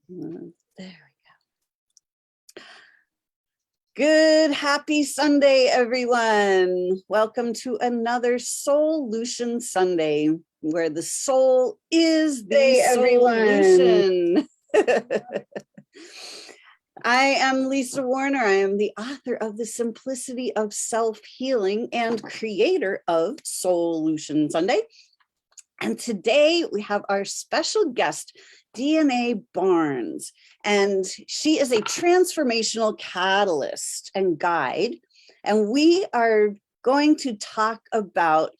There we go. Good, happy Sunday, everyone. Welcome to another Solution Sunday, where the soul is the solution. I am Lisa Warner. I am the author of The Simplicity of Self-Healing and creator of Solution Sunday. And today we have our special guest, Dhiana Barnes, and she is a transformational catalyst and guide. And we are going to talk about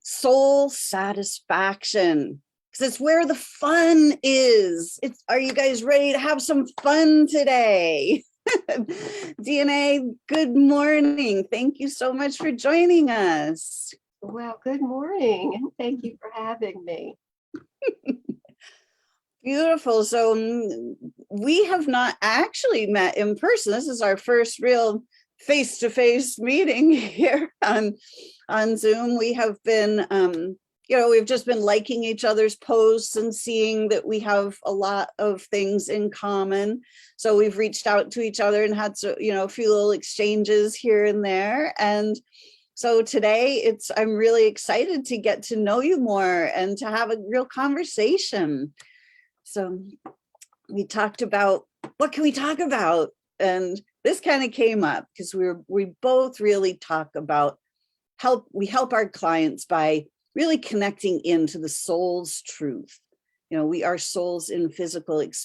soul satisfaction, because it's where the fun is. Are you guys ready to have some fun today? Dhiana, good morning. Thank you so much for joining us. Well, good morning, and thank you for having me. Beautiful. So we have not actually met in person. This is our first real face-to-face meeting here on Zoom. We have been, we've just been liking each other's posts and seeing that we have a lot of things in common. So we've reached out to each other and had a few little exchanges here and there. And so today I'm really excited to get to know you more and to have a real conversation. So we talked about, what can we talk about? And this kind of came up because we both really talk about we help our clients by really connecting into the soul's truth. We are souls in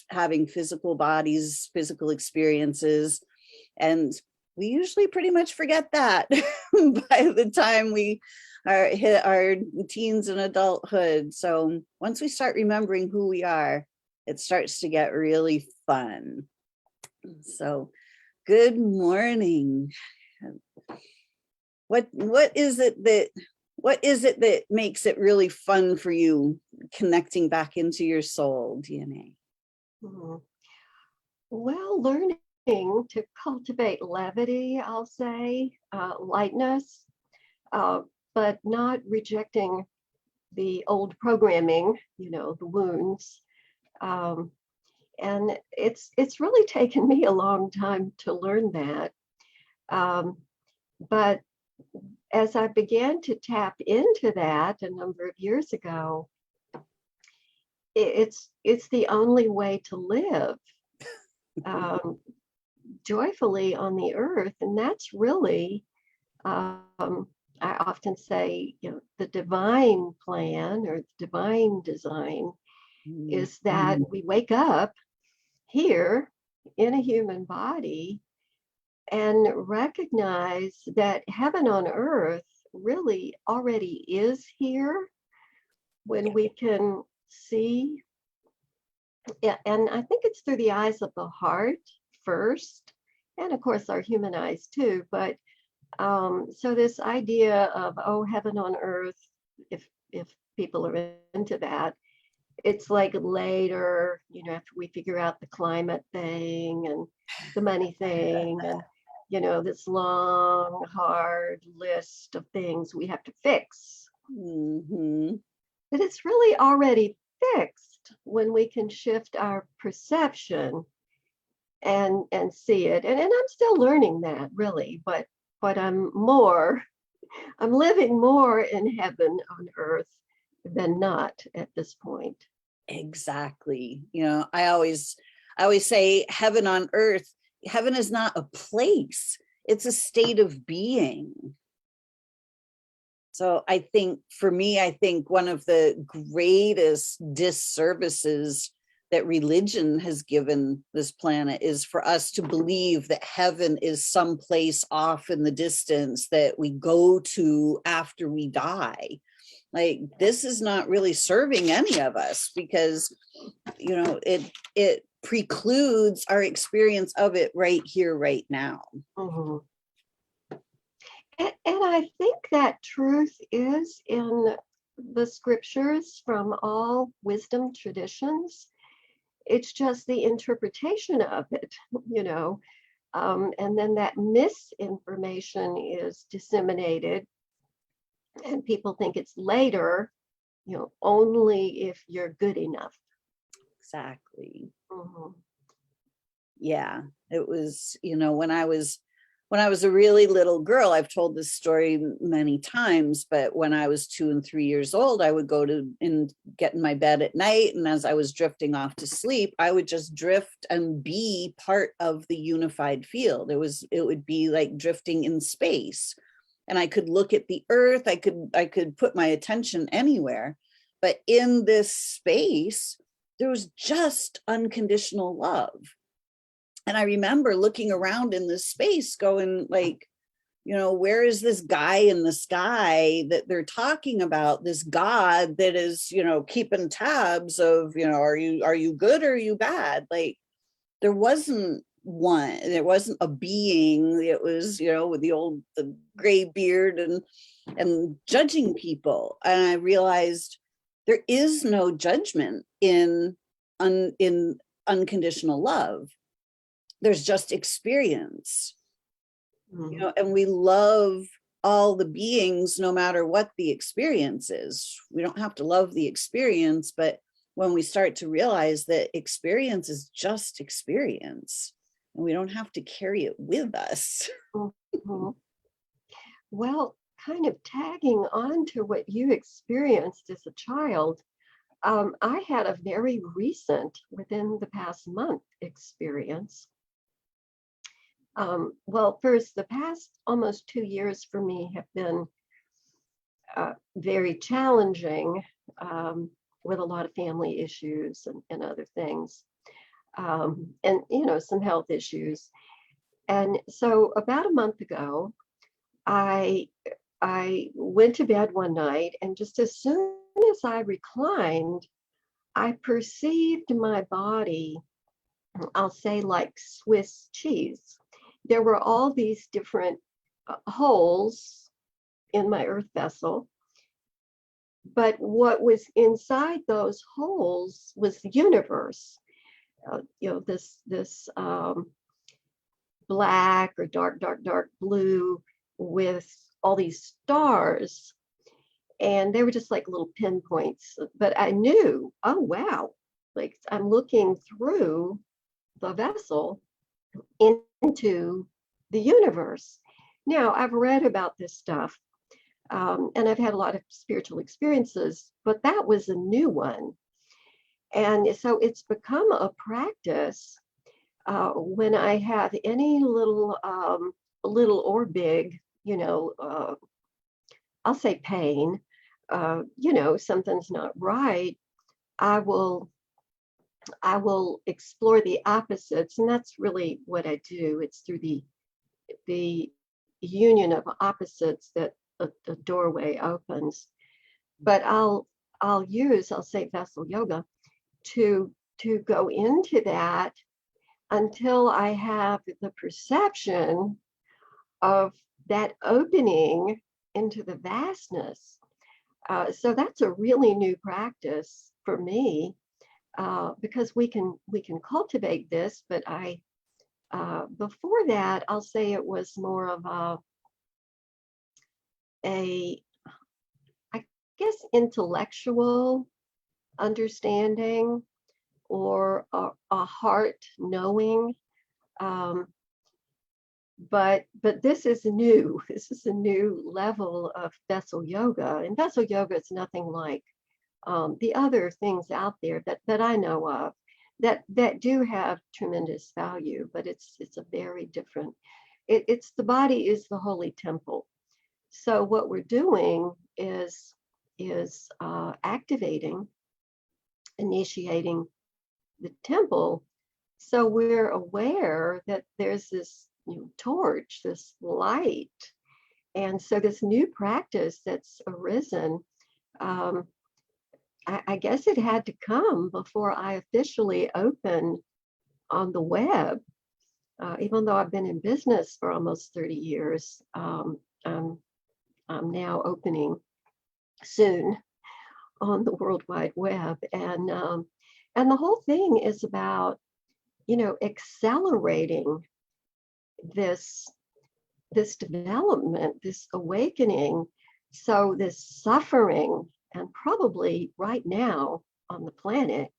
having physical bodies, physical experiences, and we usually pretty much forget that by the time we hit our teens and adulthood. So once we start remembering who we are, it starts to get really fun. So good morning. What is it that makes it really fun for you, connecting back into your soul, Dhiana? Well, learning to cultivate levity, I'll say, lightness, but not rejecting the old programming, the wounds. And it's really taken me a long time to learn that. But as I began to tap into that a number of years ago, it's the only way to live joyfully on the earth. And that's really, I often say, the divine plan or the divine design is that we wake up here in a human body and recognize that heaven on earth really already is here when we can see. And I think it's through the eyes of the heart first, and of course our human eyes too. But so this idea of heaven on earth, if people are into that, it's like later, after we figure out the climate thing and the money thing and this long hard list of things we have to fix. But it's really already fixed when we can shift our perception and see it. And I'm still learning that, really, but I'm living more in heaven on earth than not at this point. Exactly. I always say heaven on earth. Heaven is not a place, it's a state of being. So I think for me, one of the greatest disservices that religion has given this planet is for us to believe that heaven is someplace off in the distance that we go to after we die. Like, this is not really serving any of us, because it precludes our experience of it right here, right now. And I think that truth is in the scriptures from all wisdom traditions. It's just the interpretation of it, and then that misinformation is disseminated, and people think it's later, only if you're good enough. exactly. Mhm. Yeah, it was, when I was a really little girl, I've told this story many times, but when I was 2 and 3 years old, I would go to and get in my bed at night. And as I was drifting off to sleep, I would just drift and be part of the unified field. It would be like drifting in space. And I could look at the earth, I could put my attention anywhere. But in this space, there was just unconditional love. And I remember looking around in this space going like, where is this guy in the sky that they're talking about, this God that is, keeping tabs of, are you good or are you bad? Like there wasn't one, there wasn't a being. It was, with the gray beard and judging people. And I realized there is no judgment in unconditional love. There's just experience, Mhm. and we love all the beings no matter what the experience is. We don't have to love the experience, but when we start to realize that experience is just experience and we don't have to carry it with us. Mhm. Well, kind of tagging on to what you experienced as a child, I had a very recent, within the past month, experience. Well, first, the past almost 2 years for me have been very challenging, with a lot of family issues and other things, and some health issues. And so, about a month ago, I I went to bed one night, and just as soon as I reclined, I perceived my body, I'll say like Swiss cheese. There were all these different holes in my earth vessel, but what was inside those holes was the universe. This black or dark blue with all these stars, and they were just like little pinpoints. But I knew, oh wow, like I'm looking through the vessel into the universe. Now, I've read about this stuff, and I've had a lot of spiritual experiences, but that was a new one. And so it's become a practice, when I have any little or big, I'll say pain, something's not right. I will I will explore the opposites, and that's really what I do. It's through the union of opposites that the doorway opens. But I'll say vessel yoga to go into that until I have the perception of that opening into the vastness. So that's a really new practice for me, because we can cultivate this. But I before that, I'll say it was more of a I guess intellectual understanding, or a heart knowing. Um, but this is new. This is a new level of vessel yoga, and vessel yoga is nothing like the other things out there that I know of that do have tremendous value. But it's a very different. It's the body is the holy temple. So what we're doing is activating, initiating the temple. So we're aware that there's this torch, this light. And so this new practice that's arisen, um, I guess it had to come before I officially opened on the web. Even though I've been in business for almost 30 years, I'm now opening soon on the World Wide Web. And the whole thing is about, accelerating this this development, this awakening. So this suffering, and probably right now on the planet,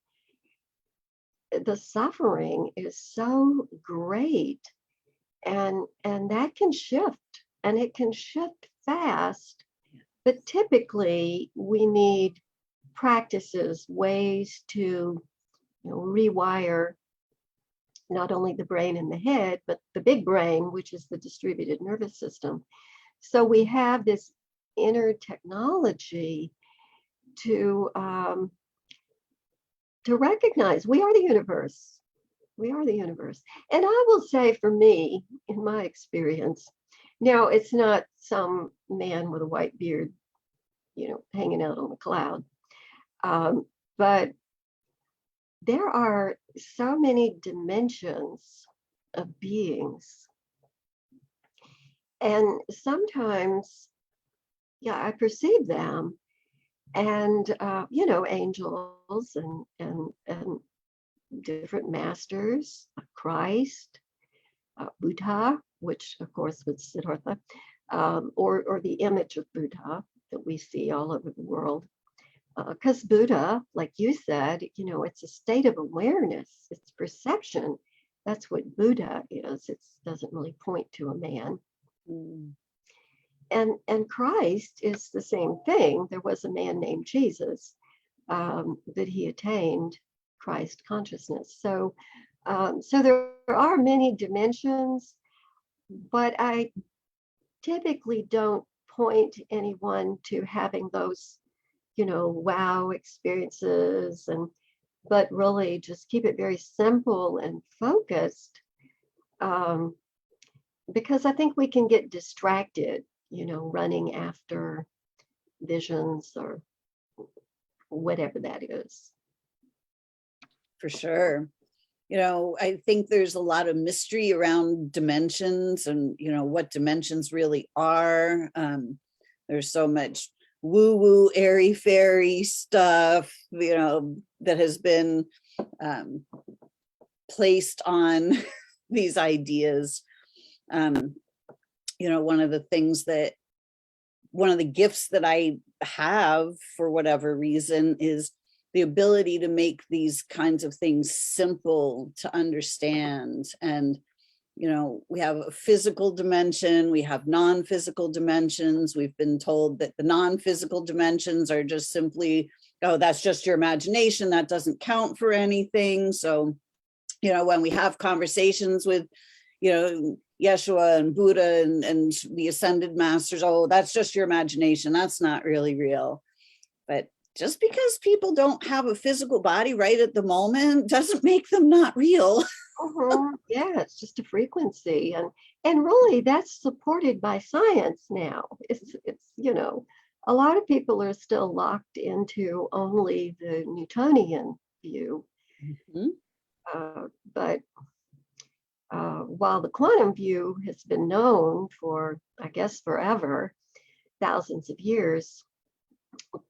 the suffering is so great, and that can shift, and it can shift fast. But typically we need practices, ways to, rewire not only the brain and the head, but the big brain, which is the distributed nervous system. So we have this inner technology to recognize we are the universe. We are the universe. And I will say, for me, in my experience, now it's not some man with a white beard, hanging out on the cloud. But there are so many dimensions of beings. And sometimes, yeah, I perceive them, and angels and different masters, Christ, Buddha, which of course was Siddhartha, or the image of Buddha that we see all over the world. Because Buddha, like you said, it's a state of awareness, it's perception. That's what Buddha is. It doesn't really point to a man. Mm. And Christ is the same thing. There was a man named Jesus that he attained Christ consciousness. So there are many dimensions, but I typically don't point anyone to having those, wow experiences, but really just keep it very simple and focused, because I think we can get distracted, running after visions or whatever that is. For sure. I think there's a lot of mystery around dimensions and, what dimensions really are. There's so much woo-woo, airy-fairy stuff, that has been placed on these ideas. One of the gifts that I have, for whatever reason, is the ability to make these kinds of things simple to understand. And, we have a physical dimension, we have non-physical dimensions. We've been told that the non-physical dimensions are just simply, oh, that's just your imagination, that doesn't count for anything. So, when we have conversations with, Yeshua and Buddha and the ascended masters, oh, that's just your imagination, that's not really real. But just because people don't have a physical body right at the moment doesn't make them not real. Yeah, it's just a frequency, and really that's supported by science now. It's a lot of people are still locked into only the Newtonian view. Mm-hmm. But while the quantum view has been known for, I guess, forever, thousands of years,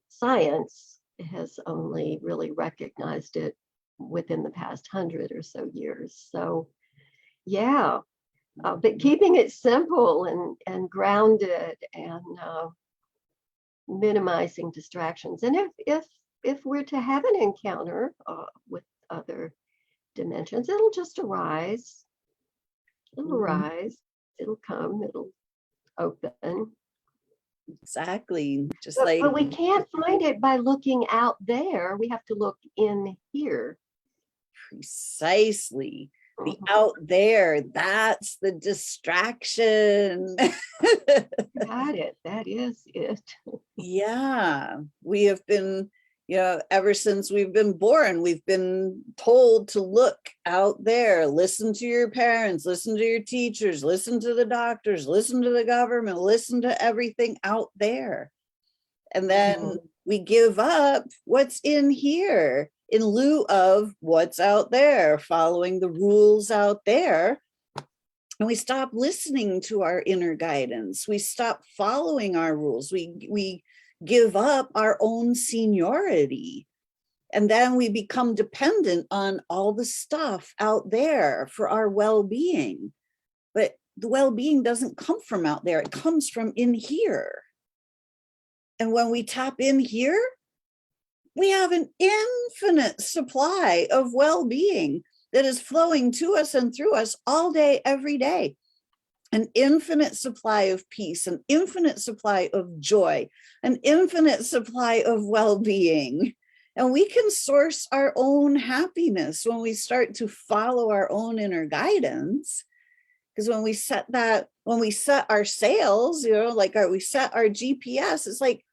science has only really recognized it within the past 100 or so years. So, yeah, but keeping it simple and grounded, and minimizing distractions. And if we're to have an encounter with other dimensions, it'll just arise. It'll arise. It'll come. It'll open. Exactly. But we can't find it by looking out there. We have to look in here. Precisely. The out there, that's the distraction. Got it. That is it. Yeah. We have been, ever since we've been born, we've been told to look out there, listen to your parents, listen to your teachers, listen to the doctors, listen to the government, listen to everything out there. And then we give up what's in here in lieu of what's out there, following the rules out there. And we stop listening to our inner guidance. We stop following our rules. We give up our own seniority. And then we become dependent on all the stuff out there for our well-being. But the well-being doesn't come from out there. It comes from in here. And when we tap in here, We have an infinite supply of well-being that is flowing to us and through us all day, every day. An infinite supply of peace, an infinite supply of joy, an infinite supply of well-being. And we can source our own happiness when we start to follow our own inner guidance. Because when we set our sails, we set our GPS, it's like,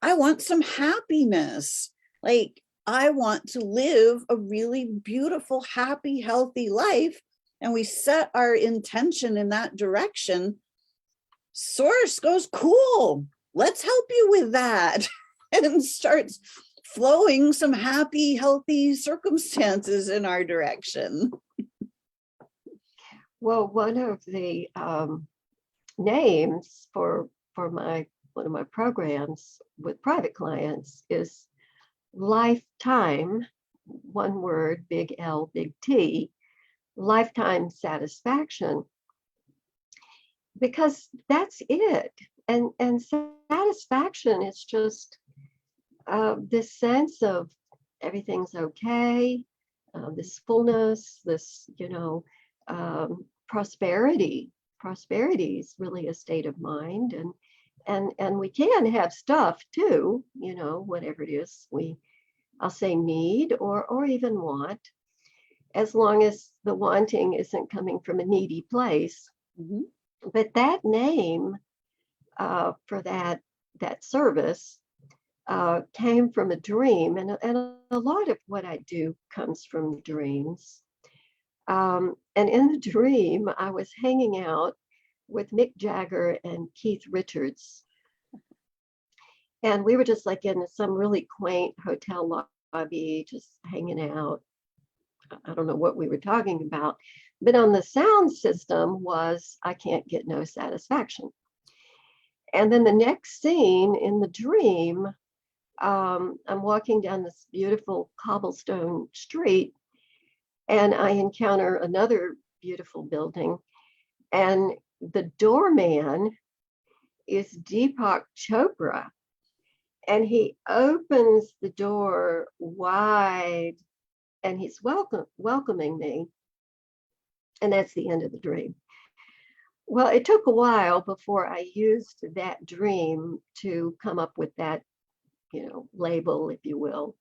I want some happiness. Like, I want to live a really beautiful, happy, healthy life. And we set our intention in that direction. Source goes, cool, let's help you with that. And starts flowing some happy, healthy circumstances in our direction. Well, one of the names for one of my programs with private clients is lifetime, one word, big L, big T, lifetime satisfaction, because that's it. And satisfaction is just this sense of everything's okay, this fullness, this, prosperity. Prosperity is really a state of mind, and we can have stuff too, whatever it is I'll say need or even want, as long as the wanting isn't coming from a needy place. Mhm. But that name for that service came from a dream, and a lot of what I do comes from dreams. And in the dream, I was hanging out with Mick Jagger and Keith Richards. And we were just like in some really quaint hotel lobby, just hanging out. I don't know what we were talking about, but on the sound system was I Can't Get No Satisfaction. And then the next scene in the dream, I'm walking down this beautiful cobblestone street, and I encounter another beautiful building, and the doorman is Deepak Chopra, and he opens the door wide, and he's welcoming me, and that's the end of the dream. Well, it took a while before I used that dream to come up with that, label, if you will.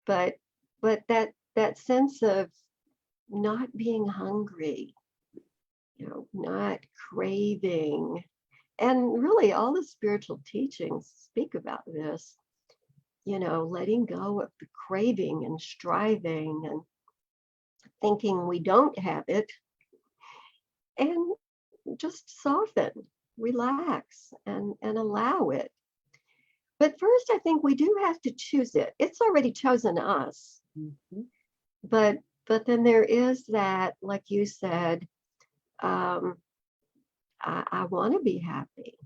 But that sense of not being hungry, not craving, and really all the spiritual teachings speak about this, letting go of the craving and striving and thinking we don't have it, and just soften, relax, and allow it. But first, I think we do have to choose it. It's already chosen us. Mhm. But then there is that, like you said, I want to be happy.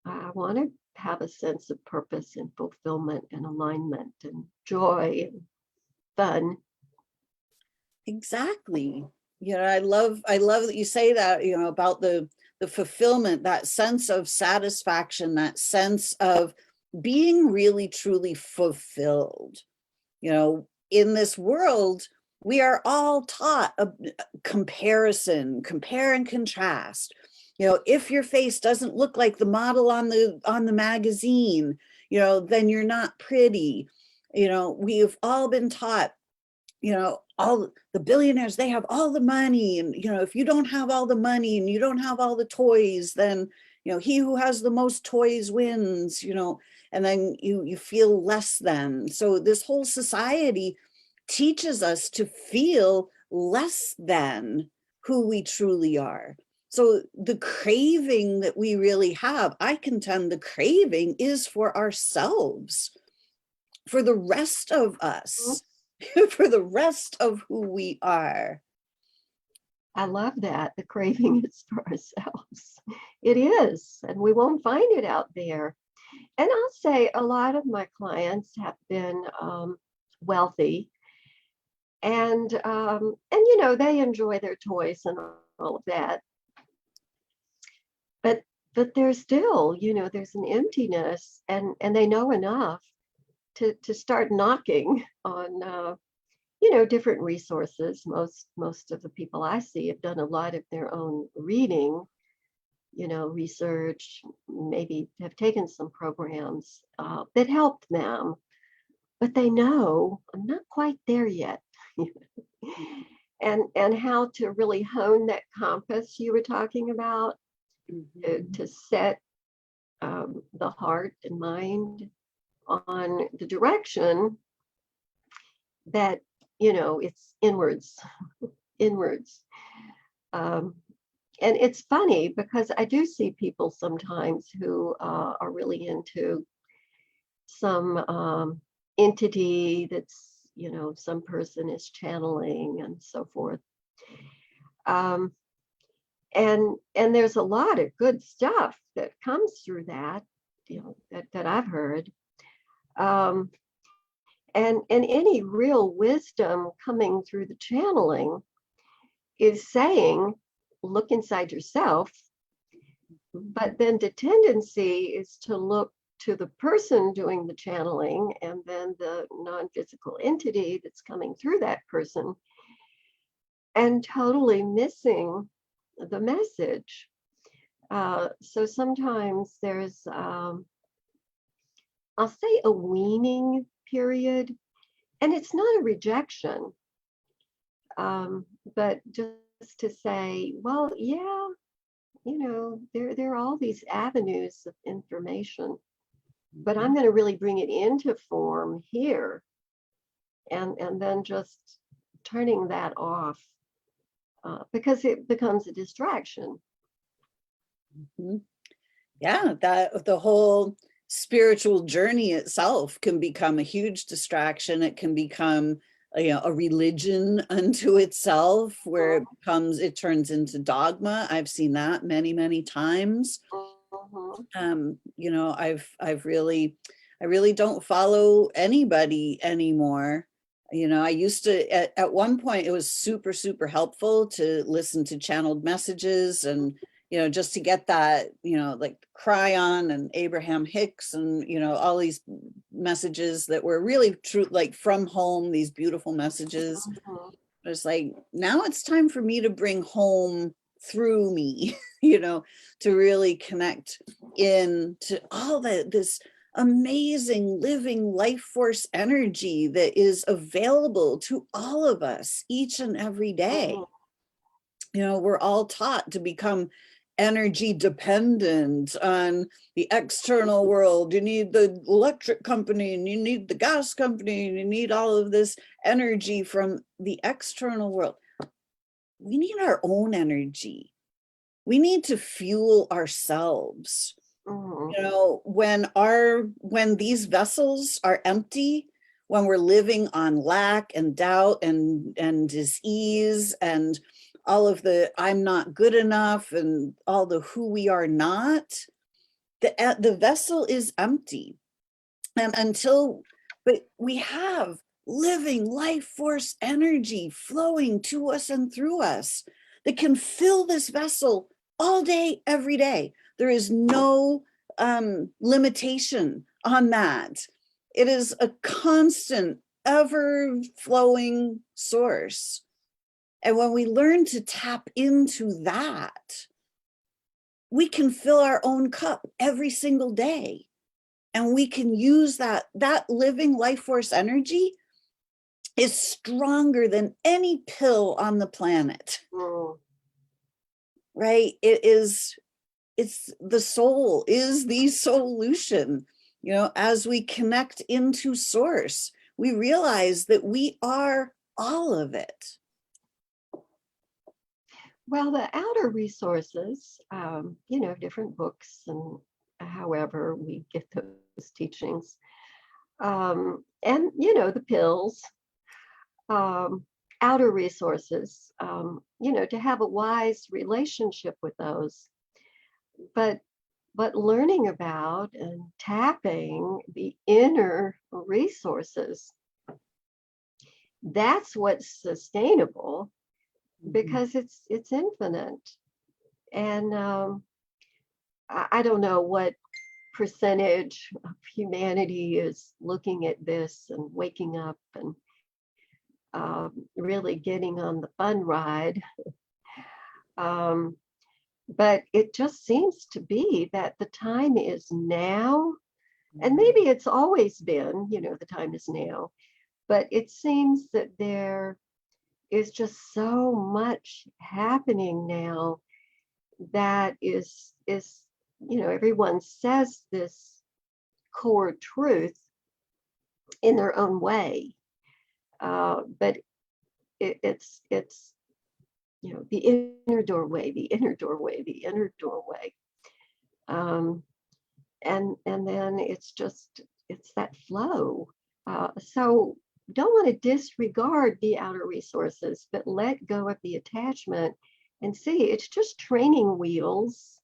I want to have a sense of purpose and fulfillment and alignment and joy and fun. Exactly. I love that you say that, about the fulfillment, that sense of satisfaction, that sense of being really truly fulfilled. In this world, we are all taught a comparison, compare and contrast. If your face doesn't look like the model on the magazine, then you're not pretty. We've all been taught, all the billionaires, they have all the money, and if you don't have all the money and you don't have all the toys, then he who has the most toys wins, and then you feel less than. So this whole society teaches us to feel less than who we truly are. So the craving that we really have, I contend the craving is for ourselves, for the rest of us, for the rest of who we are. I love that. The craving is for ourselves. It is, and we won't find it out there. And I'll say a lot of my clients have been wealthy, and they enjoy their toys and all of that. But but there's still, there's an emptiness, and they know enough to start knocking on, different resources. Most of the people I see have done a lot of their own reading, research, maybe have taken some programs that helped them, but they know I'm not quite there yet. And how to really hone that compass you were talking about, to set the heart and mind on the direction that, it's inwards, inwards. And it's funny because I do see people sometimes who are really into some entity that's, some person is channeling and so forth. And there's a lot of good stuff that comes through that, that I've heard. And any real wisdom coming through the channeling is saying, look inside yourself. But then the tendency is to look to the person doing the channeling and then the non-physical entity that's coming through that person, and totally missing the message. So sometimes there's, I'll say, a weaning period, and it's not a rejection, but just to say, well, yeah, there are all these avenues of information, but I'm going to really bring it into form here, and then just turning that off, because it becomes a distraction. Yeah, that the whole spiritual journey itself can become a huge distraction. It can become a religion unto itself, where it turns into dogma. I've seen that many times. I really don't follow anybody anymore. I used to, at one point, it was super helpful to listen to channeled messages, and just to get that, like Cryon and Abraham Hicks and, all these messages that were really true, like from home, these beautiful messages. It's like, now it's time for me to bring home through me, to really connect in to all this amazing living life force energy that is available to all of us each and every day. We're all taught to become energy dependent on the external world. You need the electric company, and you need the gas company, and you need all of this energy from the external world. We need our own energy. We need to fuel ourselves. When these vessels are empty, when we're living on lack and doubt and dis-ease and all of the I'm not good enough and all the who we are not, the vessel is empty. And but we have living life force energy flowing to us and through us that can fill this vessel all day, every day. There is no limitation on that. It is a constant, ever flowing source. And when we learn to tap into that, we can fill our own cup every single day. And we can use that living life force energy is stronger than any pill on the planet. Right? It's the soul is the solution. As we connect into source, we realize that we are all of it. Well, the outer resources, different books and however we get those teachings, and, the pills, outer resources, to have a wise relationship with those. But learning about and tapping the inner resources, that's what's sustainable, because it's infinite. And I don't know what percentage of humanity is looking at this and waking up and really getting on the fun ride. Um, but it just seems to be that the time is now, and maybe it's always been, the time is now, but it seems that there is just so much happening now that is everyone says this core truth in their own way, but it's the inner doorway, the inner doorway, the inner doorway, um, and then it's that flow. So don't want to disregard the outer resources, but let go of the attachment and see it's just training wheels.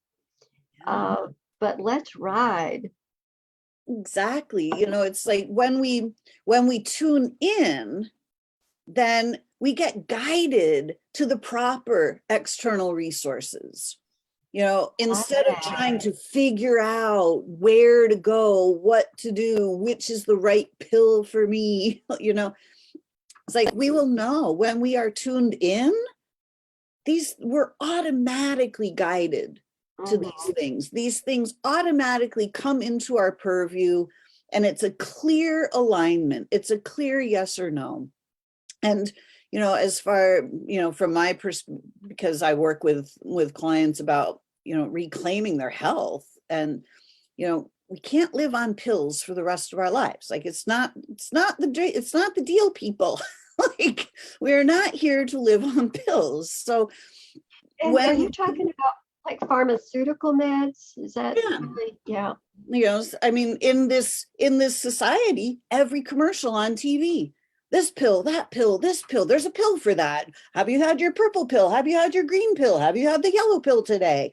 But let's ride. Exactly. It's like when we tune in, then we get guided to the proper external resources. Instead of trying to figure out where to go, what to do, which is the right pill for me, it's like we will know when we are tuned in. We're automatically guided to these things. These things automatically come into our purview, and it's a clear alignment. It's a clear yes or no. And as far from my perspective, because I work with clients about reclaiming their health, and we can't live on pills for the rest of our lives. Like it's not the deal, people. Like we're not here to live on pills. So and are you talking about like pharmaceutical meds? Is that really? Yeah. I mean, in this society, every commercial on TV, this pill, that pill, this pill, there's a pill for that. Have you had your purple pill? Have you had your green pill? Have you had the yellow pill today?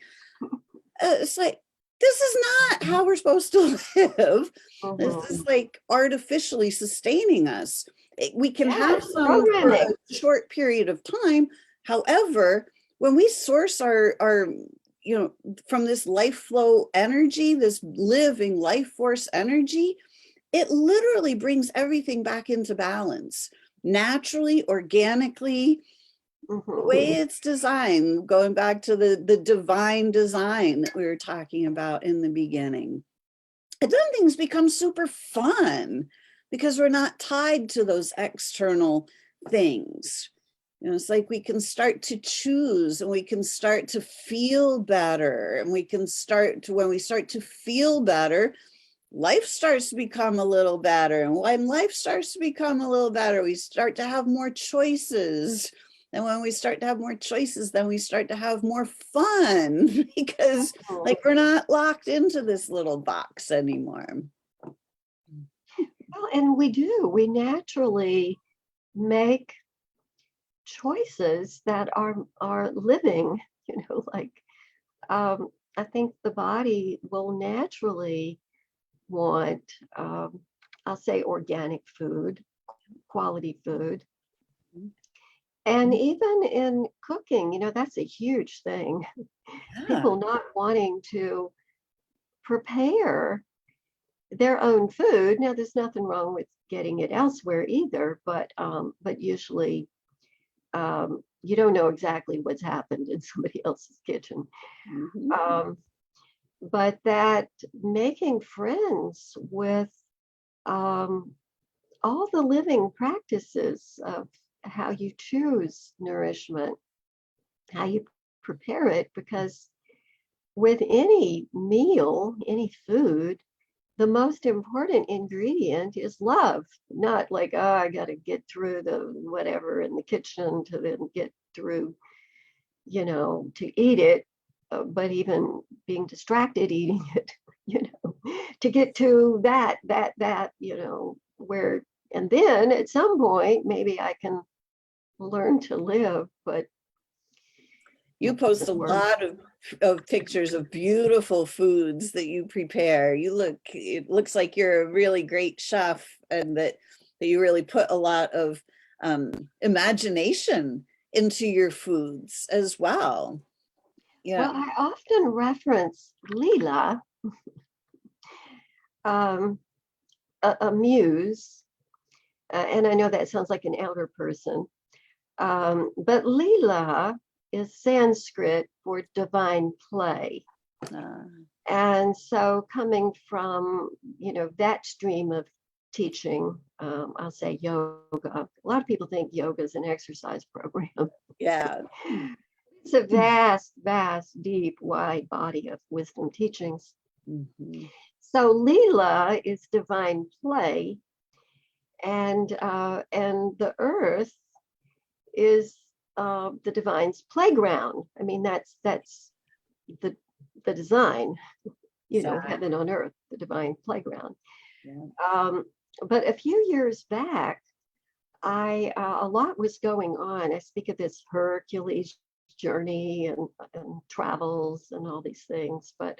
It's like, this is not how we're supposed to live. This is like artificially sustaining us. We can have some for a short period of time. However, when we source our from this life flow energy, this living life force energy, it literally brings everything back into balance, naturally, organically, the way it's designed, going back to the divine design that we were talking about in the beginning. And then things become super fun because we're not tied to those external things. It's like we can start to choose, and we can start to feel better, and we can when we start to feel better, life starts to become a little better. And when life starts to become a little better, we start to have more choices. And when we start to have more choices, then we start to have more fun because like we're not locked into this little box anymore. Well, and we naturally make choices that are living, like I think the body will naturally want, I'll say, organic food, quality food. And even in cooking, that's a huge thing. People not wanting to prepare their own food. Now, there's nothing wrong with getting it elsewhere either, but usually you don't know exactly what's happened in somebody else's kitchen. But that making friends with all the living practices of how you choose nourishment, how you prepare it, because with any meal, any food, the most important ingredient is love. Not like, oh, I got to get through the whatever in the kitchen to then get through, to eat it, but even being distracted eating it, to get to that, where, and then at some point, maybe I can learn to live, but you post a lot of pictures of beautiful foods that you prepare. It looks like you're a really great chef, and that you really put a lot of imagination into your foods as well. Yeah. Well, I often reference Leela, um, a muse, and I know that sounds like an elder person, but Leela is Sanskrit for divine play. Uh, And so coming from, that stream of teaching, I'll say yoga. A lot of people think yoga is an exercise program. yeah. It's a vast, vast, deep, wide body of wisdom teachings. Mhm. So Leela is divine play, and the earth is the divine's playground. I mean, that's the the design, Exactly. heaven on earth, the divine playground. Yeah. Um, but a few years back, I a lot was going on. I speak of this Hercules journey and travels and all these things. But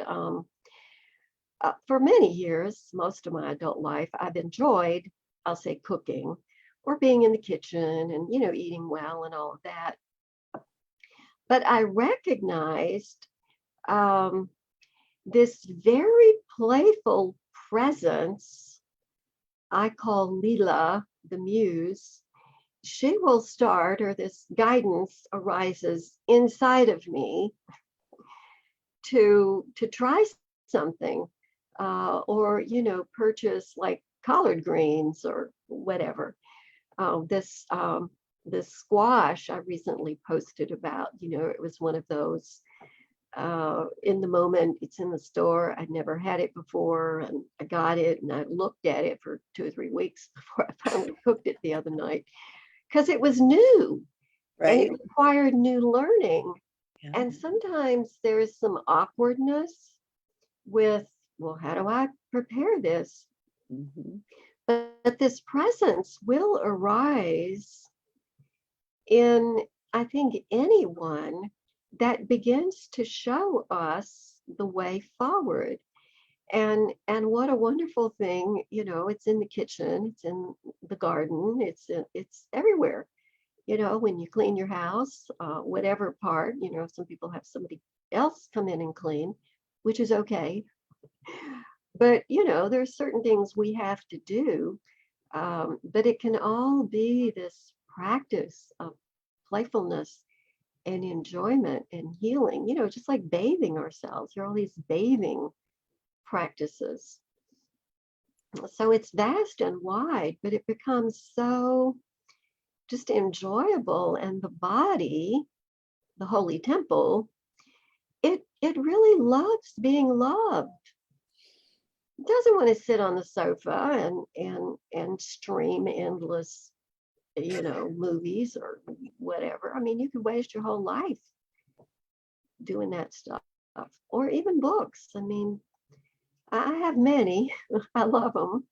for many years, most of my adult life, I've enjoyed, I'll say, cooking or being in the kitchen and eating well and all of that. But I recognized um, this very playful presence I call Leela, the muse. She will start, or this guidance arises inside of me to try something, or purchase like collard greens or whatever. This squash I recently posted about. It was one of those in the moment. It's in the store. I'd never had it before, and I got it, and I looked at it for 2 or 3 weeks before I finally cooked it the other night because it was new and Right. it required new learning. Yeah. And sometimes there is some awkwardness with, well, how do I prepare this? Mhm. But this presence will arise in, I think, anyone that begins to show us the way forward. And what a wonderful thing, it's in the kitchen, it's in the garden, it's everywhere. When you clean your house, whatever part, some people have somebody else come in and clean, which is okay. But, there's certain things we have to do. But it can all be this practice of playfulness and enjoyment and healing, just like bathing ourselves. There are all these bathing practices. So it's vast and wide, but it becomes so just enjoyable. And the body, the holy temple, it really loves being loved. It doesn't want to sit on the sofa and stream endless, movies or whatever. I mean, you could waste your whole life doing that stuff, or even books. I mean, I have many. I love them,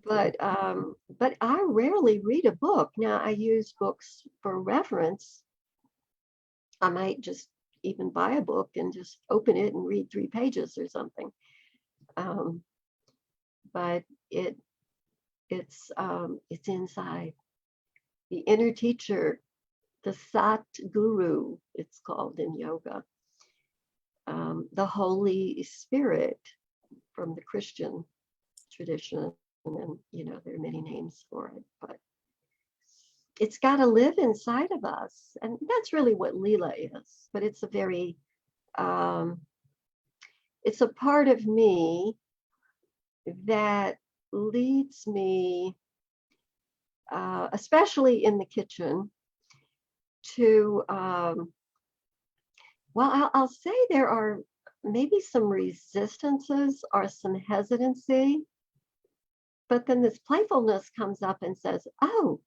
but I rarely read a book. Now I use books for reference. I might just even buy a book and just open it and read 3 pages or something. Um, but it's inside. The inner teacher, the Sat Guru, it's called in yoga. The Holy Spirit from the Christian tradition, and there are many names for it, but it's got to live inside of us, and that's really what Leela is. But it's a very, it's a part of me that leads me, especially in the kitchen, to well, I'll say there are maybe some resistances or some hesitancy, but then this playfulness comes up and says, oh,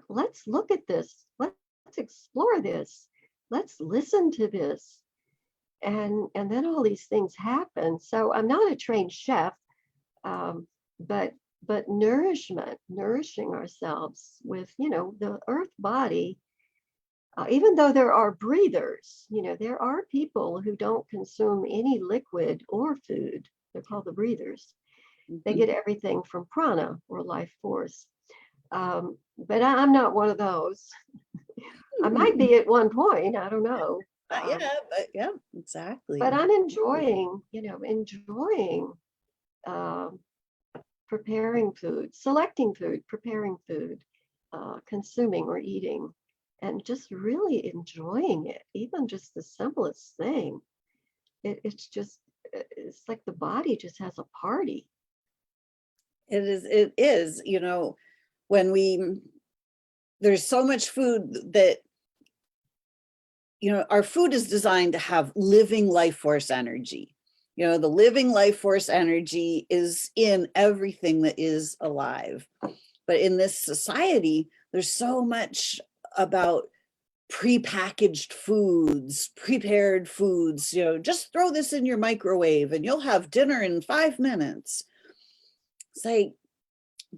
let's look at this. Let's explore this. Let's listen to this. And then all these things happen. So I'm not a trained chef, um, but nourishing ourselves with, the earth body. Even though there are breathers, there are people who don't consume any liquid or food. They're called the breathers. They get everything from prana or life force. But I'm not one of those. I might be at one point. I don't know. Yeah, but yeah, exactly. But I'm enjoying, um, preparing food, selecting food, preparing food, consuming or eating, and just really enjoying it, even just the simplest thing. It's like the body just has a party. It is, when there's so much food that, our food is designed to have living life force energy. The living life force energy is in everything that is alive. But in this society, there's so much about prepackaged foods, prepared foods, just throw this in your microwave and you'll have dinner in 5 minutes. It's like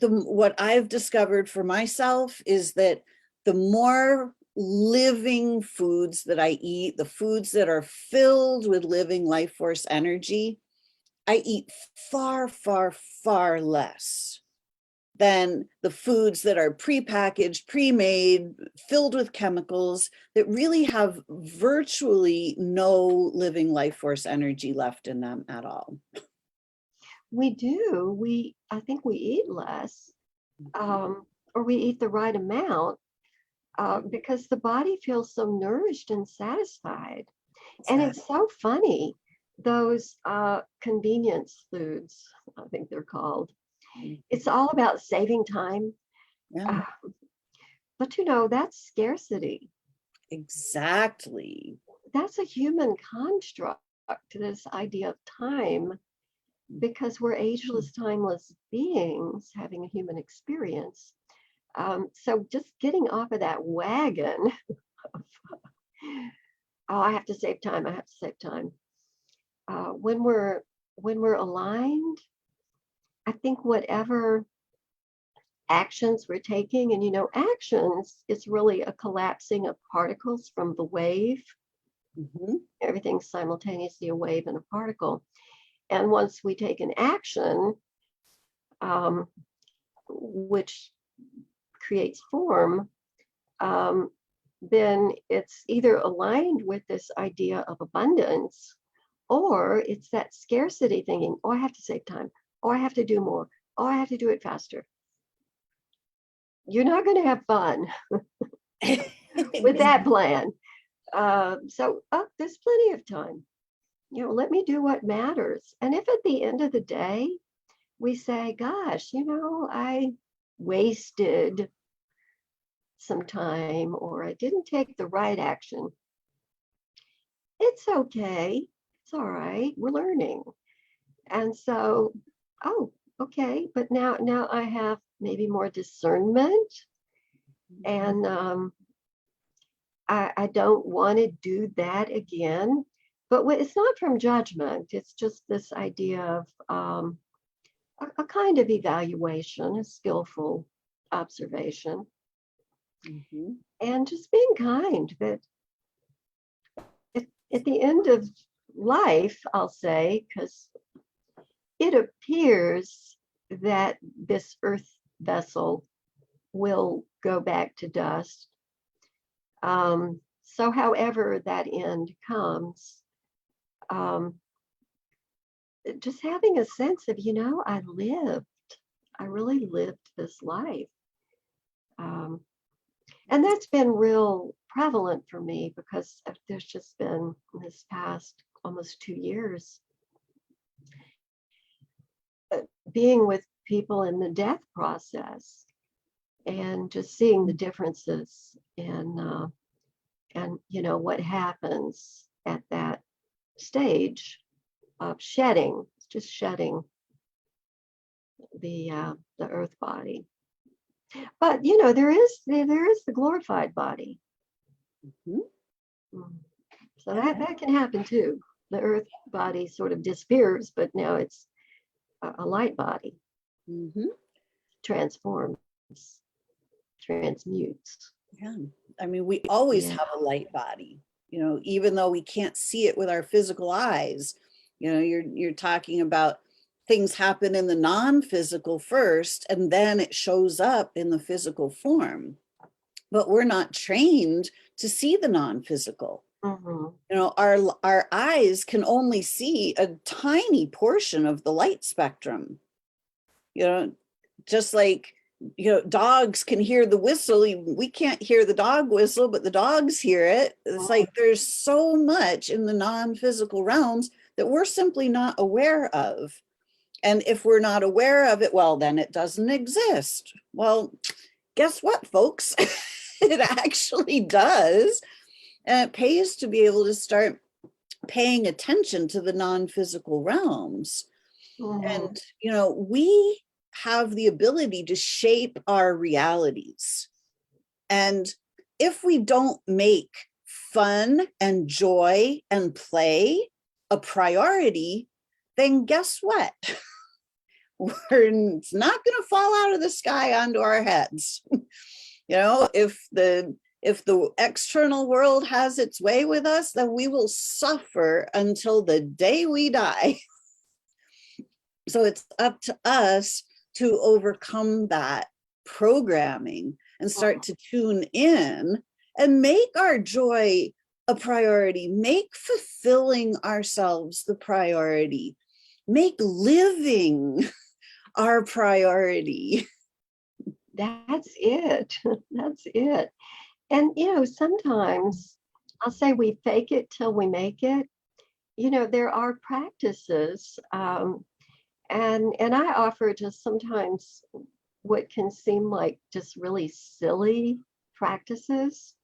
what I've discovered for myself is that the more living foods that I eat, the foods that are filled with living life force energy, I eat far, far, far less than the foods that are prepackaged, pre-made, filled with chemicals that really have virtually no living life force energy left in them at all. We do. I think we eat less, or we eat the right amount, because the body feels so nourished and satisfied. And it's so funny, those convenience foods, I think they're called. It's all about saving time. Yeah, But that's scarcity. exactly. That's a human construct, this idea of time, because we're ageless, timeless beings having a human experience. So just getting off of that wagon of, oh, I have to save time. I have to save time. When we're aligned, I think whatever actions we're taking, and actions is really a collapsing of particles from the wave. Everything's simultaneously a wave and a particle. And once we take an action, which creates form, then it's either aligned with this idea of abundance, or it's that scarcity thinking, oh, I have to save time. Oh, I have to do more. Oh, I have to do it faster. You're not going to have fun with that plan. So there's plenty of time. Let me do what matters. And if at the end of the day, we say, gosh, I wasted some time, or I didn't take the right action, it's okay. It's all right. We're learning. And so, oh, okay. But now I have maybe more discernment, and I don't want to do that again. But it's not from judgment. It's just this idea of a kind of evaluation, a skillful observation, and just being kind. That at the end of life, I'll say, because it appears that this earth vessel will go back to dust. So however that end comes, just having a sense of, I really lived this life. And that's been real prevalent for me, because there's just been this past almost 2 years being with people in the death process, and just seeing the differences in and what happens at that stage of shedding, just shedding the earth body. But there is the glorified body. So that can happen too. The earth body sort of disappears, but now it's a light body. Transforms, transmutes. Yeah. I mean, we always have a light body, even though we can't see it with our physical eyes. You're talking about things happen in the non-physical first, and then it shows up in the physical form. But we're not trained to see the non-physical. Mhm. You know, our eyes can only see a tiny portion of the light spectrum. You know, just like, you know, dogs can hear the whistle. We can't hear the dog whistle, but the dogs hear it. It's like there's so much in the non-physical realms that we're simply not aware of. And if we're not aware of it, well, then it doesn't exist. Well, guess what, folks? It actually does. And it pays to be able to start paying attention to the non-physical realms. Mhm. And, you know, we have the ability to shape our realities. And if we don't make fun and joy and play a priority, then guess what? It's not going to fall out of the sky onto our heads. You know, if the external world has its way with us, then we will suffer until the day we die. So it's up to us to overcome that programming and start to tune in and make our joy a priority, make fulfilling ourselves the priority, make living our priority. That's it. That's it. And, sometimes I'll say we fake it till we make it. There are practices, and I offer just sometimes what can seem like just really silly practices,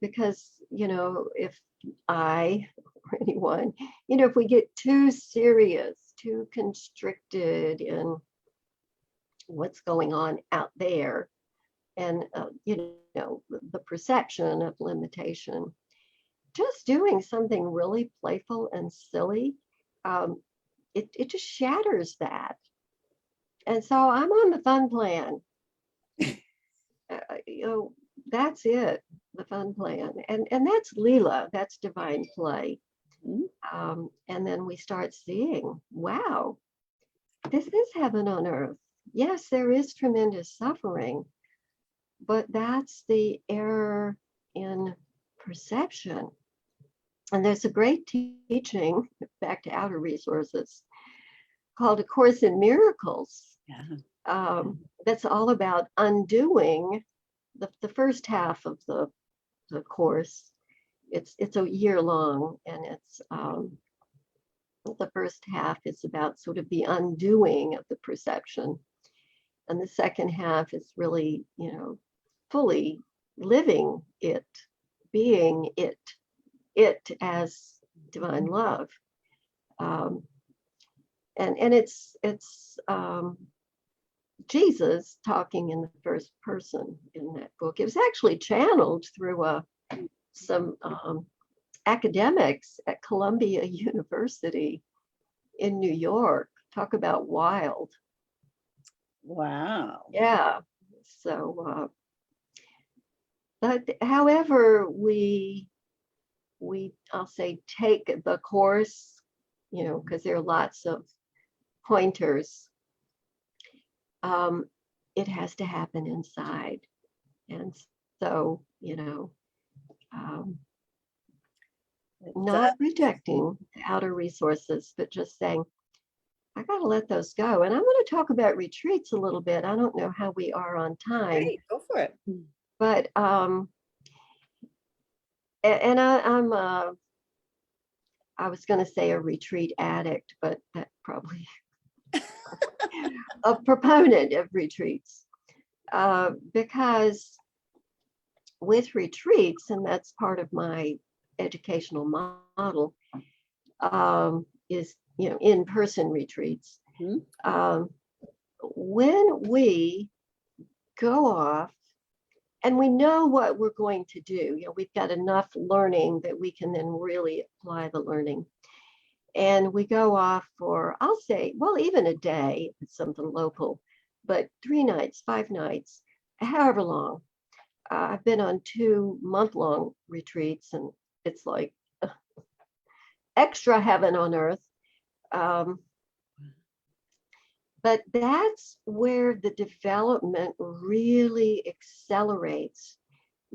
because, if I or anyone, if we get too serious, too constricted in what's going on out there, and the perception of limitation, just doing something really playful and silly, um, it just shatters that. And so I'm on the fun plan. uh, you know that's it, the fun plan, and that's Leela, that's divine play. And then we start seeing, wow, this is heaven on earth. Yes, there is tremendous suffering, but that's the error in perception. And there's a great teaching, back to outer resources, called A Course in Miracles. Yeah. That's all about undoing the first half of the course. It's a year long, and it's the first half is about sort of the undoing of the perception, and the second half is really, fully living it, being it as divine love. Um, and it's Jesus talking in the first person in that book. It was actually channeled through some academics at Columbia University in New York. Talk about wild. Wow. Yeah. So, but however we I'll say take the course, because there are lots of pointers. Um, it has to happen inside, and so um, not rejecting the outer resources, but just saying, I got to let those go. And I'm going to talk about retreats a little bit. I don't know how we are on time, Great, go for it. but and I was going to say a retreat addict, but that probably a proponent of retreats, because with retreats, and that's part of my educational model, is in-person retreats. When we go off and we know what we're going to do, we've got enough learning that we can then really apply the learning. And we go off for, I'll say, well, even a day, if it's something local, but 3 nights, 5 nights, however long. I've been on 2-month-long retreats, and it's like extra heaven on earth. But that's where the development really accelerates,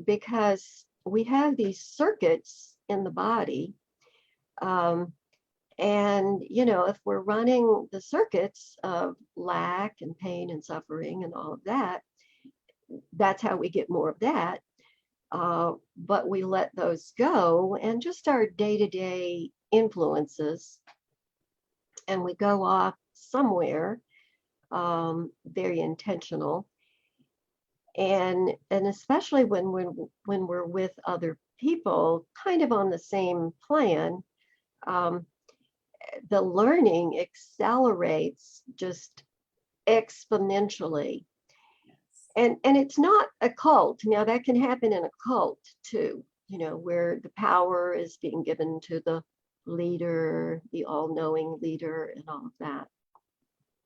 because we have these circuits in the body. And, if we're running the circuits of lack and pain and suffering and all of that, that's how we get more of that. But we let those go and just our day-to-day influences, and we go off somewhere, very intentional. And especially when we're with other people, kind of on the same plan, the learning accelerates just exponentially. And it's not a cult. Now that can happen in a cult too, where the power is being given to the leader, the all-knowing leader, and all of that.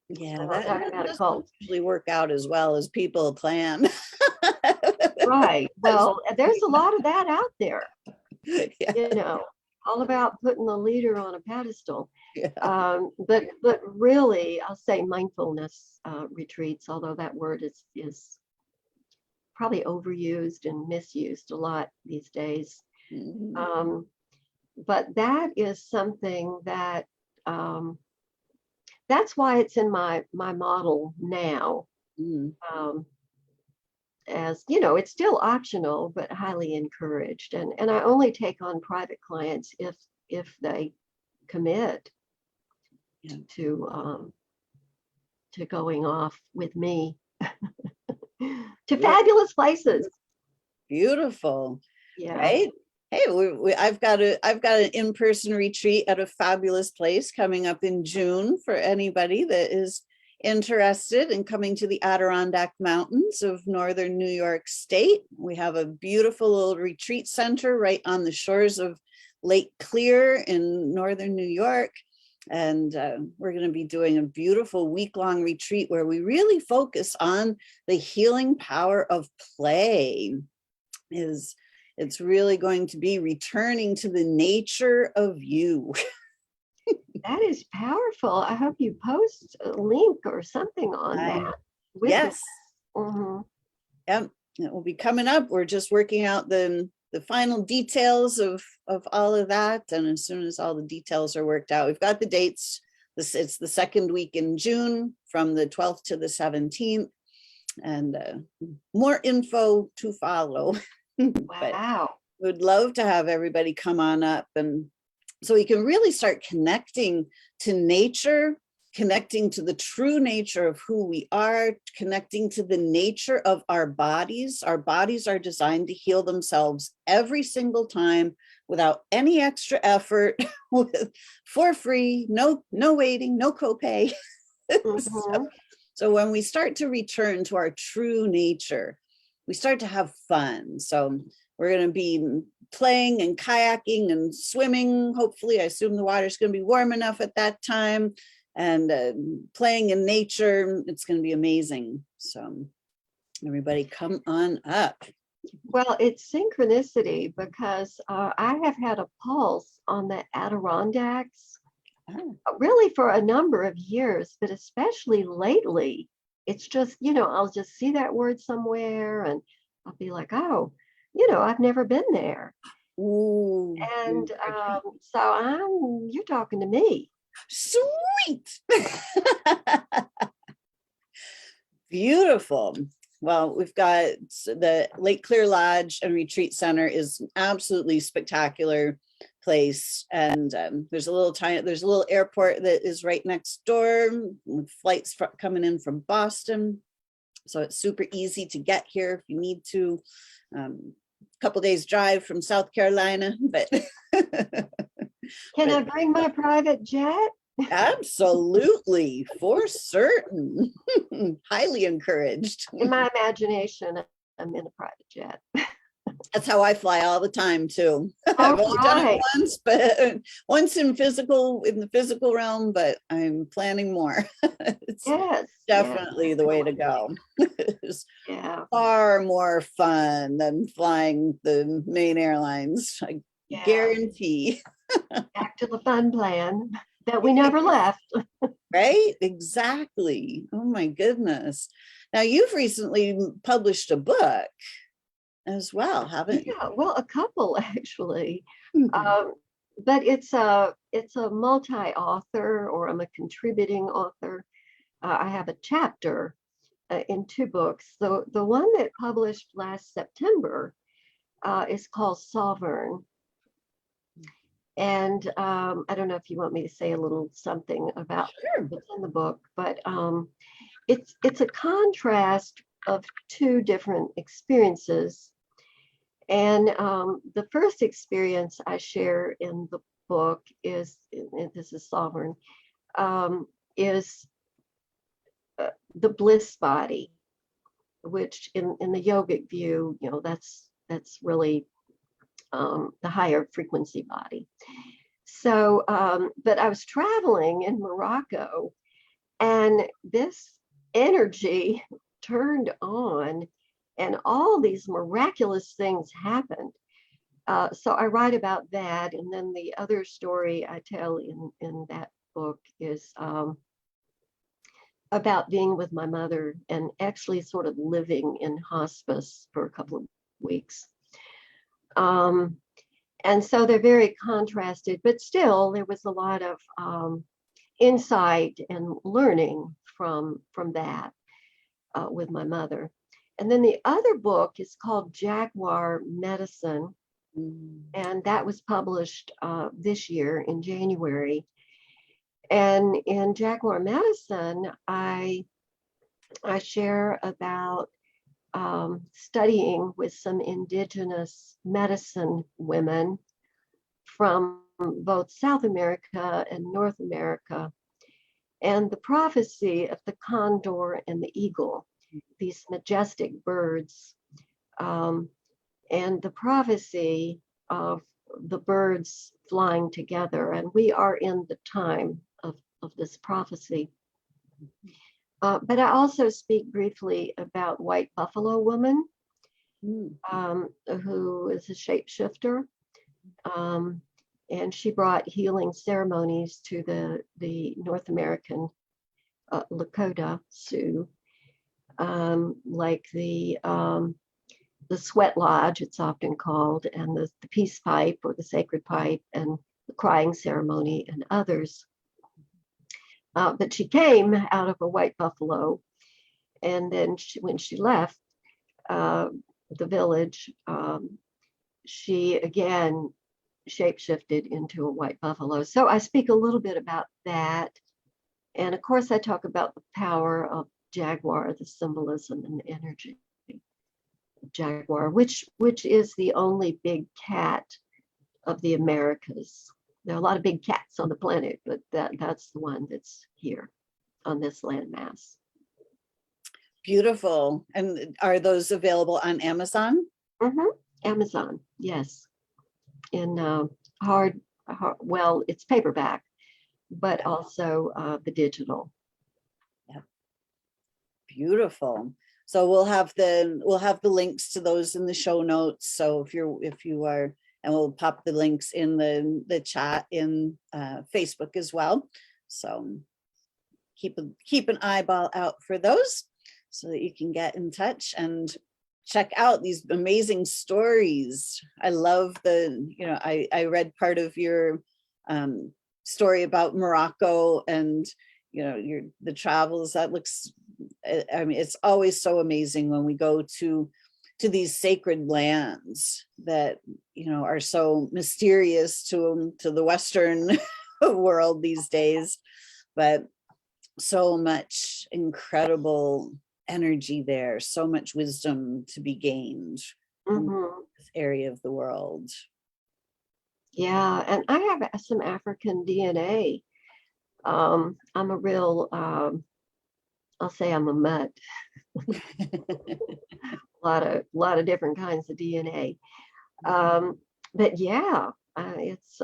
Yeah, So that talking about a doesn't cult. usually work out as well as people plan. Right. Well, there's a lot of that out there, Yeah, all about putting the leader on a pedestal. yeah. But really, I'll say mindfulness retreats, although that word is probably overused and misused a lot these days. Mhm. But that is something that that's why it's in my model now. Mm. As it's still optional, but highly encouraged. And I only take on private clients if they commit Yeah. to going off with me to Yeah. fabulous places. Beautiful, Yeah. right? Hey, I've got an in-person retreat at a fabulous place coming up in June for anybody that is interested in coming to the Adirondack Mountains of northern New York State. We have a beautiful little retreat center right on the shores of Lake Clear in northern New York. And we're going to be doing a beautiful week-long retreat where we really focus on the healing power of play. It's really going to be returning to the nature of you. That is powerful. I hope you post a link or something on that with Yes. Mhm. Yep. It will be coming up. We're just working out the final details of all of that. And as soon as all the details are worked out, we've got the dates. It's the second week in June from the 12th to the 17th. And more info to follow. But Wow. would love to have everybody come on up, and so we can really start connecting to nature, connecting to the true nature of who we are, connecting to the nature of our bodies. Our bodies are designed to heal themselves every single time without any extra effort, for free, no waiting, no copay. Mhm. So when we start to return to our true nature, we start to have fun. So we're going to be playing and kayaking and swimming. Hopefully, I assume the water's going to be warm enough at that time, and playing in nature. It's going to be amazing. So everybody come on up. Well, it's synchronicity because I have had a pulse on the Adirondacks Oh, really for a number of years, but especially lately. It's just, I'll just see that word somewhere and I'll be like, oh, I've never been there. ooh, And so you're talking to me. sweet. Beautiful. Well, we've got the Lake Clear Lodge and Retreat Center is an absolutely spectacular place. And there's a little airport that is right next door with flights coming in from Boston. So it's super easy to get here if you need to. A couple days drive from South Carolina, but Can I bring my private jet? absolutely, for certain. Highly encouraged. In my imagination, I'm in a private jet. That's how I fly all the time too. All I've only done it right. once, but once in the physical realm, but I'm planning more. It's Yes. definitely the way to go. It's Yeah. far more fun than flying the main airlines. I Yeah. guarantee. Back to the fun plan that we never left. Right? Exactly. Oh my goodness. Now you've recently published a book. as well, haven't you? Yeah, well, a couple actually. Mhm. Um, but it's a multi-author, or I'm a contributing author. I have a chapter in two books. The one that published last September is called Sovereign. And I don't know if you want me to say a little something about Sure. what's in the book, but it's a contrast of two different experiences. And the first experience I share in the book is, and this is Sovereign, is the bliss body, which in the yogic view, that's really the higher frequency body. So, but I was traveling in Morocco, and this energy turned on, and all these miraculous things happened. So I write about that, and then the other story I tell in that book is about being with my mother and actually sort of living in hospice for a couple of weeks. Um, and so they're very contrasted, but still there was a lot of insight and learning from that with my mother. And then the other book is called Jaguar Medicine, Mm. and that was published this year in January. And in Jaguar Medicine, I share about studying with some indigenous medicine women from both South America and North America, and the prophecy of the condor and the eagle, these majestic birds, and the prophecy of the birds flying together. And we are in the time of this prophecy. But I also speak briefly about White Buffalo Woman, Mm. who is a shapeshifter. And she brought healing ceremonies to the North American Lakota Sioux, like the sweat lodge, it's often called, and the peace pipe or the sacred pipe, and the crying ceremony, and others. But she came out of a white buffalo, and then when she left the village, she again shapeshifted into a white buffalo. So I speak a little bit about that. And of course, I talk about the power of jaguar, the symbolism and the energy of jaguar, which is the only big cat of the Americas. There are a lot of big cats on the planet, but that's the one that's here on this landmass. Beautiful. And are those available on Amazon? Mm-hmm. Amazon, yes. In hard, well, it's paperback, but also the digital. Yeah. Beautiful. So we'll have the links to those in the show notes. So if you are, and we'll pop the links in the chat in Facebook as well. So keep an eyeball out for those so that you can get in touch and check out these amazing stories. I love I read part of your story about Morocco and the travels. That looks, I mean, it's always so amazing when we go to these sacred lands that are so mysterious to the Western world these days, but so much incredible energy there, so much wisdom to be gained in Mm-hmm. this area of the world. Yeah, and I have some African DNA. I'm a real, I'll say I'm a mutt. A lot of different kinds of DNA. But yeah, it's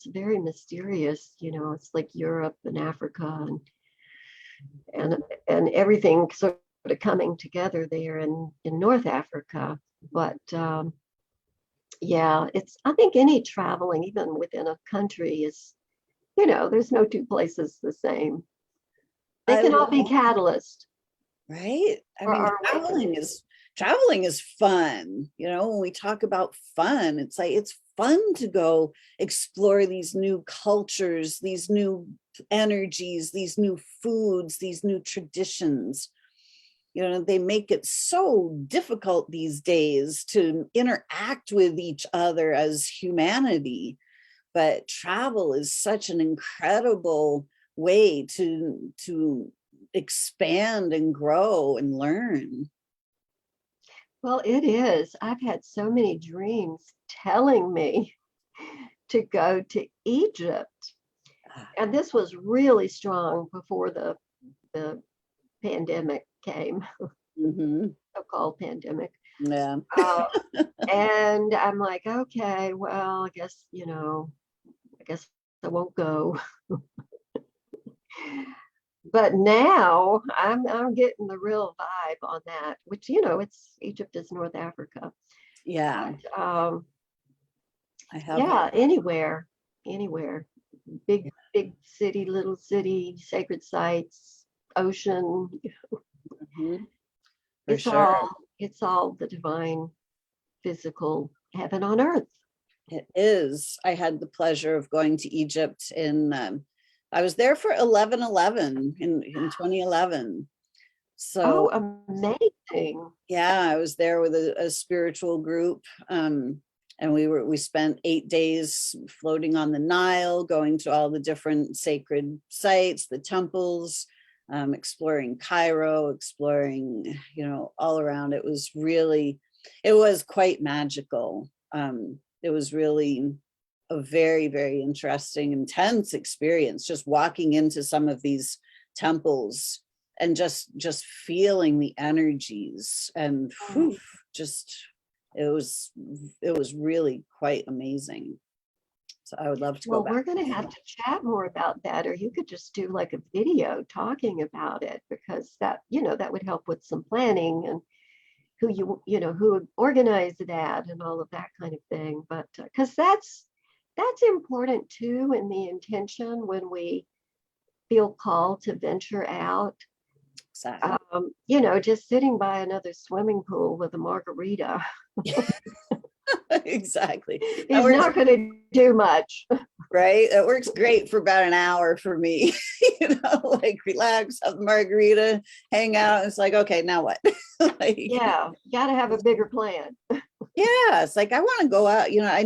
very mysterious. It's like Europe and Africa and everything sort of coming together there in North Africa. But yeah, I think any traveling, even within a country, is, there's no two places the same. They I can all love, be catalysts right? I for mean, our traveling awakening. is traveling is fun. You know, when we talk about fun, it's like it's fun to go explore these new cultures, these new energies, these new foods, these new traditions. You know, they make it so difficult these days to interact with each other as humanity. But travel is such an incredible way to expand and grow and learn. Well, it is. I've had so many dreams telling me to go to Egypt. And this was really strong before the pandemic came, Mhm. so-called pandemic. Yeah. Uh, and I'm like, okay, well, I guess, I guess I won't go. But now I'm getting the real vibe on that, which, it's Egypt is North Africa. Yeah, But I have. yeah, anywhere. Big city, little city, sacred sites, ocean. Mhm. For It's sure. all it's all the divine physical heaven on earth. It is. I had the pleasure of going to Egypt I was there for 11/11 in 2011. So Oh, amazing. yeah, I was there with a spiritual group. And we spent 8 days floating on the Nile, going to all the different sacred sites, the temples, exploring Cairo, exploring, all around. It was quite magical. It was really a very, very interesting, intense experience, just walking into some of these temples and just feeling the energies and whew, just it was really quite amazing. So I would love to go Well, back. we're going to have to chat more about that, or you could just do like a video talking about it, because that would help with some planning and who would organize that and all of that kind of thing. But because that's important too, in the intention when we feel called to venture out. Exactly. Just sitting by another swimming pool with a margarita Exactly. That is works. not going to do much. Right, that works great for about an hour for me. Like relax, have a margarita, hang out. It's like, okay, now what? Like, Yeah, got to have a bigger plan. yeah, it's like I want to go out. I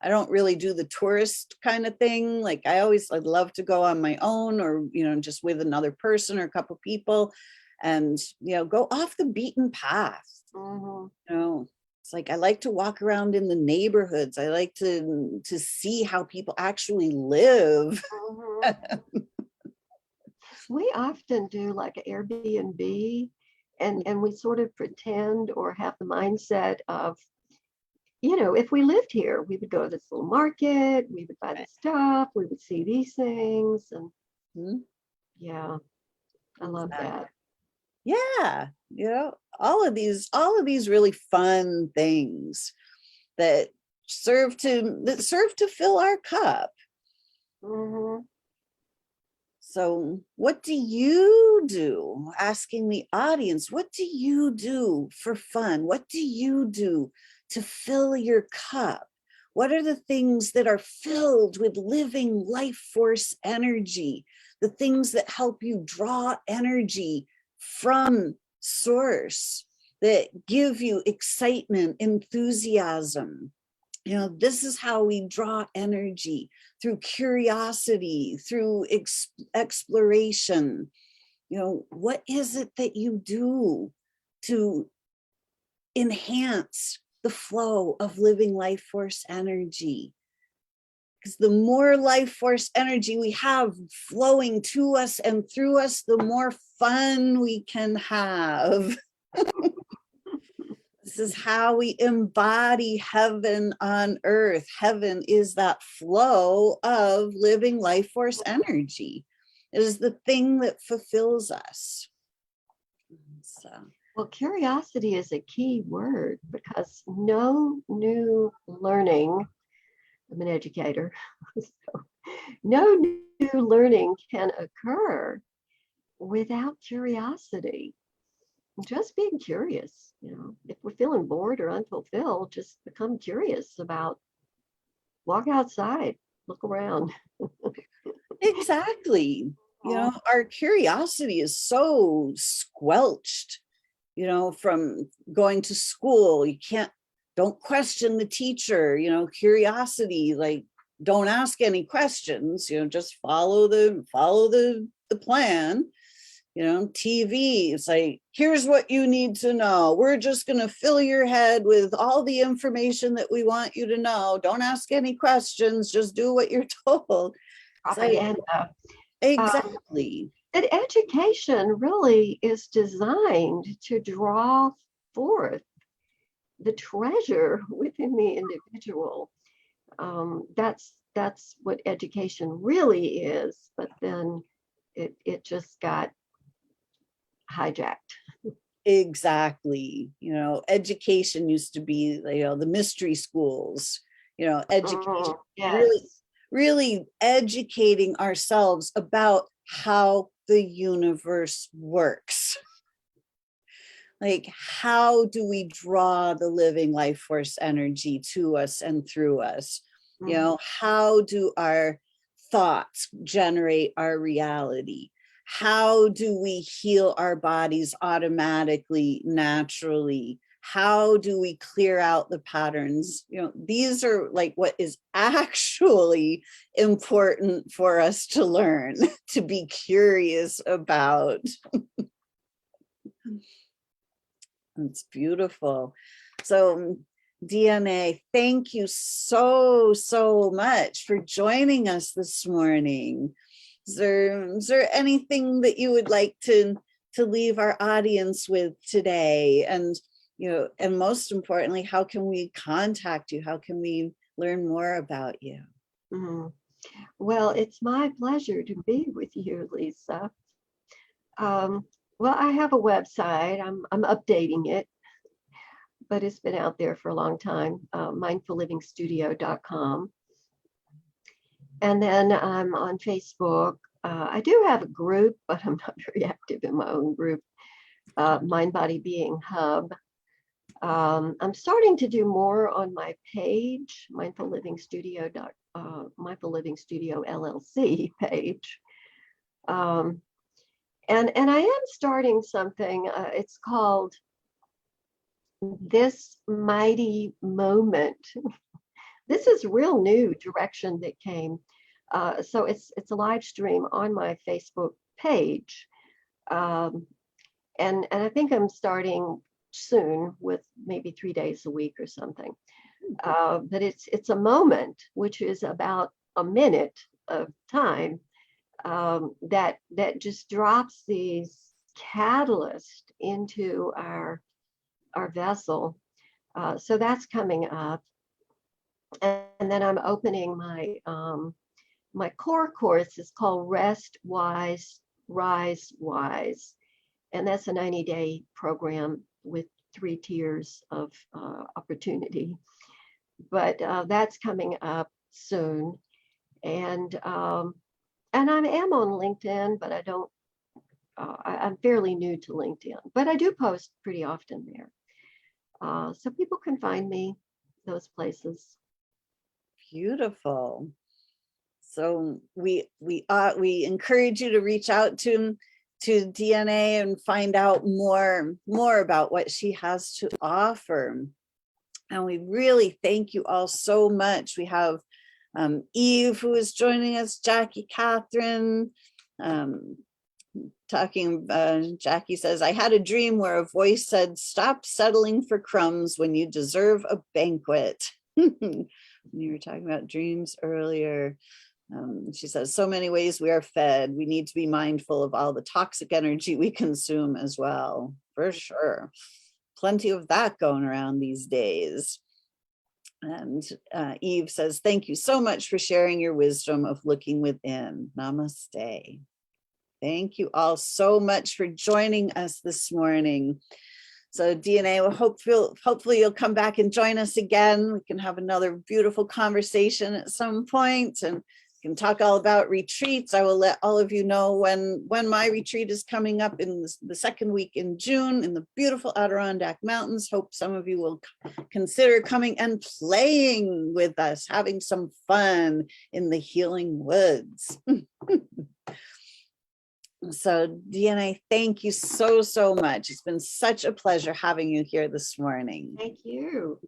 don't really do the tourist kind of thing. Like I'd love to go on my own, or just with another person or a couple people, and go off the beaten path. Mhm. It's like I like to walk around in the neighborhoods. I like to see how people actually live. Mhm. We often do like an Airbnb, and we sort of pretend or have the mindset of, if we lived here, we would go to this little market, we would buy this stuff, we would see these things. And Mhm. yeah, I love Exactly. that. Yeah, all of these really fun things that serve to fill our cup. Hmm. So what do you do? Asking the audience, what do you do for fun? What do you do to fill your cup? What are the things that are filled with living life force energy? The things that help you draw energy from source, that give you excitement, enthusiasm. This is how we draw energy, through curiosity, through exploration. What is it that you do to enhance the flow of living life force energy? Because the more life force energy we have flowing to us and through us, the more fun we can have. This is how we embody heaven on earth. Heaven is that flow of living life force energy. It is the thing that fulfills us. So, Well, curiosity is a key word, because no new learning, I'm an educator, so no new learning can occur without curiosity. just being curious. If we're feeling bored or unfulfilled, just become curious about, walk outside, look around. Exactly. Our curiosity is so squelched, from going to school. Don't question the teacher, curiosity, like don't ask any questions, just follow the plan. TV, it's like, here's what you need to know. We're just going to fill your head with all the information that we want you to know. Don't ask any questions, just do what you're told. It's like, Propaganda. exactly. That education really is designed to draw forth the treasure within the individual. That's what education really is, but then it just got hijacked. Exactly. Education used to be, the mystery schools, education, really, Yes. really educating ourselves about how the universe works. Like, how do we draw the living life force energy to us and through us? How do our thoughts generate our reality? How do we heal our bodies automatically, naturally? How do we clear out the patterns? These are like what is actually important for us to learn, to be curious about. It's beautiful. So Dhiana, thank you so much for joining us this morning. Is there anything that you would like to leave our audience with today? And and most importantly, how can we contact you? How can we learn more about you? Mm. Well, it's my pleasure to be with you, Lisa. Well, I have a website. I'm updating it, but it's been out there for a long time. Mindfullivingstudio.com. And then I'm on Facebook. I do have a group, but I'm not very active in my own group. Mind Body Being Hub. I'm starting to do more on my page, Mindful Living Studio LLC page. And I am starting something. It's called This Mighty Moment. This is real new direction that came. So it's a live stream on my Facebook page. And I think I'm starting soon with maybe 3 days a week or something. But it's a moment, which is about a minute of time, that just drops these catalysts into our vessel. So that's coming up. And then I'm opening my core course. Is called Rest Wise, Rise Wise. And that's a 90-day program with 3 tiers of opportunity. But that's coming up soon. And I am on LinkedIn, but I don't, I'm fairly new to LinkedIn, but I do post pretty often there. So people can find me those places. Beautiful. So we encourage you to reach out to Dhiana and find out more about what she has to offer. And we really thank you all so much. We have Eve, who is joining us, Jackie Catherine, Jackie says, I had a dream where a voice said, stop settling for crumbs when you deserve a banquet. You were talking about dreams earlier. She says, so many ways we are fed. We need to be mindful of all the toxic energy we consume as well, for sure. Plenty of that going around these days. And Eve says, thank you so much for sharing your wisdom of looking within. Namaste. Thank you all so much for joining us this morning. So Dhiana, hopefully you'll come back and join us again. We can have another beautiful conversation at some point. And can talk all about retreats. I will let all of you know when my retreat is coming up in the second week in June in the beautiful Adirondack Mountains. Hope some of you will consider coming and playing with us, having some fun in the healing woods. So Dhiana, thank you so, so much. It's been such a pleasure having you here this morning. Thank you.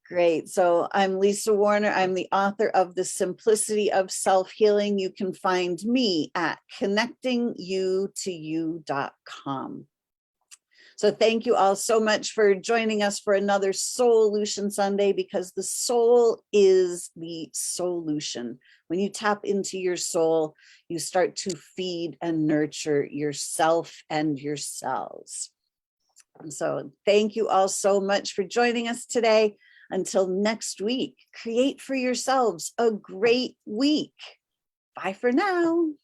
Great. So I'm Lisa Warner. I'm the author of The Simplicity of Self-Healing. You can find me at connectingyoutoyou.com. So thank you all so much for joining us for another Soulution Sunday, because the soul is the solution. When you tap into your soul, you start to feed and nurture yourself and your cells. And so thank you all so much for joining us today. Until next week, create for yourselves a great week. Bye for now.